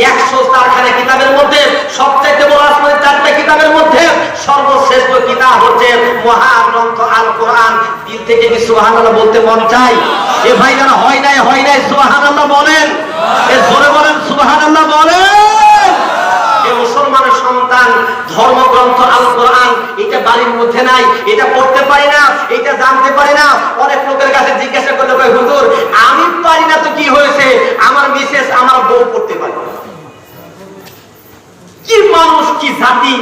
104খানা কিতাবের মধ্যে সবচেয়ে বড় আসমানের 4টা কিতাবের মধ্যে সর্বশ্রেষ্ঠ কিতাব হচ্ছে মহাগ্রন্থ আল কোরআন। দিল থেকে কি সুবহানাল্লাহ বলতে মন চায়? এ ভাই যারা হয় নাই সুবহানাল্লাহ বলেন, এ জোরে বলেন সুবহানাল্লাহ বলেন। এ মুসলমানের সন্তান ধর্মগ্রন্থ আল কোরআন এটা বাড়ির মধ্যে নাই, এটা পড়তে পারি না, এটা জানতে পারি না। অনেক লোকের কাছে জিজ্ঞাসা করলে কয় হুজুর আমি পারি না তো কি হয়েছে, আমার মিসেস আমার বউ পড়তে পারে। কি মানুষ, কি জাতি,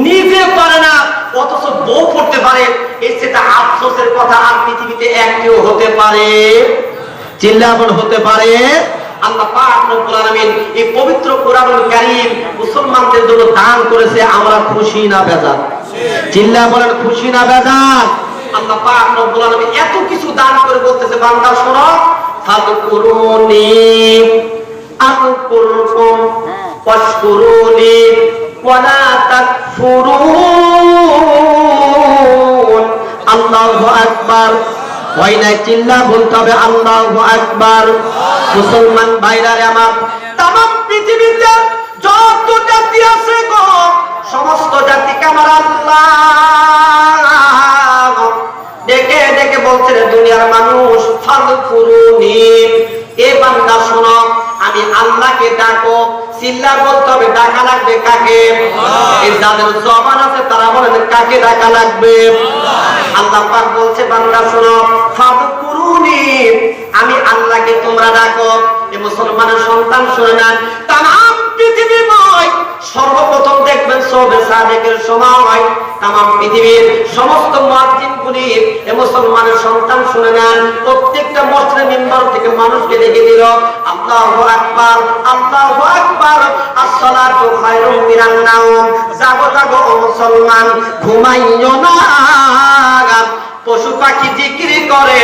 নিজে পারে না অথচ বউ পড়তে পারে। এর সেটা আফসোসের কথা আর পৃথিবীতে একটিও হতে পারে, চিল্লাবন হতে পারে। আল্লাহ পাক রব্বুল আলামিন এই পবিত্র কোরআনুল কারীম মুসলমানদের জন্য দান করেছে। আমরা খুশি না বেজার? চিল্লা বলেন খুশি না বেজার? আল্লাহ পাক রব্বুল আলামিন এত কিছু দান করে বলতেছে বান্দা শোনো, ফাযকুরুনি আযকুরকুম ওয়াশকুরুনি ওয়ালা তাকফুরুন। আল্লাহু আকবার। হয় না চিল্লা বলতে হবে আল্লাহু আকবার। মুসলমান ভাইরা আমার, तमाम পৃথিবীতে যত জাতি আছে গো সমস্ত জাতিকে আমার আল্লাহ ডেকে ডেকে বলছেন দুনিয়ার মানুষ ফাযকুরুনি, এ বান্দা শোনো আমি আল্লাহকে ডাকো। চিল্লা বলতে হবে ডাকা লাগবে কাকে? এই যাদের জবান আছে তারা বলেন কাকে ডাকা লাগবে? আল্লাহ পাক বলছে বান্দা শোনো ফাযকুরুনি, আমি আল্লাহকে তোমরা ডাকো। এই মুসলমানের সন্তান শুনে নেন, तमाम পৃথিবীময় সর্বপ্রথম দেখবেন সবে সাদেকের সময় तमाम পৃথিবীর সমস্ত মুয়াজ্জিনগুলি এই মুসলমানের সন্তান শুনে নেন, প্রত্যেকটা মসজিদের মিম্বার থেকে মানুষকে ডেকে দিল আল্লাহু আকবার, আল্লাহু আকবার, আসসালাতু খায়রুম মিনান নাওম। জাগো জাগো ও মুসলমান, ঘুমাইও না। পশু পাখি জিকির করে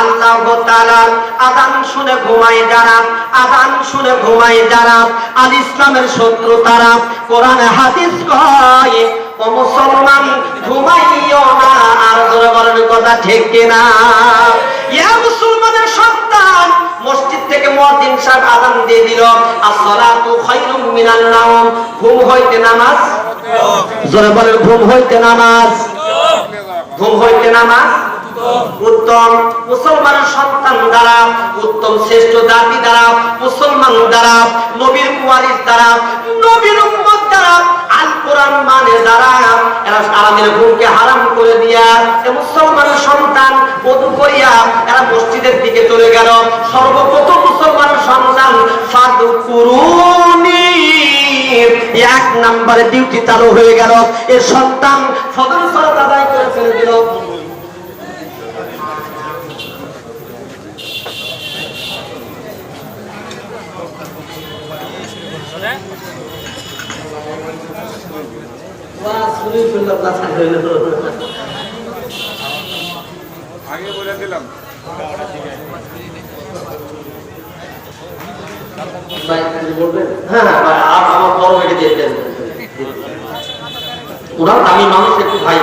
আল্লাহ তাআলা, আযান শুনে ঘুমায় যারা, আযান শুনে ঘুমায় যারা, আল ইসলামের শত্রু তারা। কোরআনে হাদিস কয় ও মুসলমান ঘুমাইও না। আর জোরে বলেন কথা ঠিক কিনা? ইয়া মুসলমানের সন্তান, মসজিদ থেকে মুয়াজ্জিন সাহেব আযান দিয়ে দিল আসসালাতু খায়রুম মিনান নাওম। ঘুম হইতে নামাজ, জোরে বলেন ঘুম হইতে নামাজ, ঘুম হইতে নামাজ উত্তম। মুসলমানের সন্তান দ্বারা, উত্তম শ্রেষ্ঠ জাতি দ্বারা, মুসলমান দ্বারা, নবীর ওয়ারিস দ্বারা, নবীর উম্মত দ্বারা, আল কোরআন মানে দ্বারা এরা সারাদিন ঘুমকে হারাম করে দিয়া মুসলমানের সন্তান ওযু করিয়া এরা মসজিদের দিকে চলে গেল। সর্বপ্রথম মুসলমানের সন্তান ফাযকুরুনি, 1 নম্বরে ডিউটি চালু হয়ে গেল। এই সন্তান ফজর সালাত আদায় করে ফেলে দিল। আগে বলে দিলাম আমি মানুষ একটু ভাই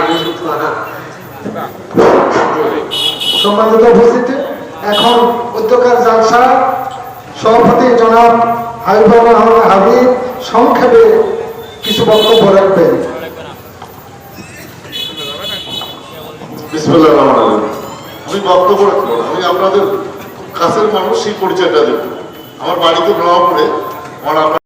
সম্মানিত উপস্থিতি, এখন উদ্যোগের জালসা সভাপতি জনাব হাবিবুর রহমান হাবিব সংক্ষেপে কিছু বক্তব্য রাখবেন। বিসমিল্লাহির রহমানির রহিম। আমি বক্তব্য রাখবো না, আমি আপনাদের কাছের মানুষ, সেই পরিচয়টা দেব। আমার বাড়িতে নবাবপুরে আমার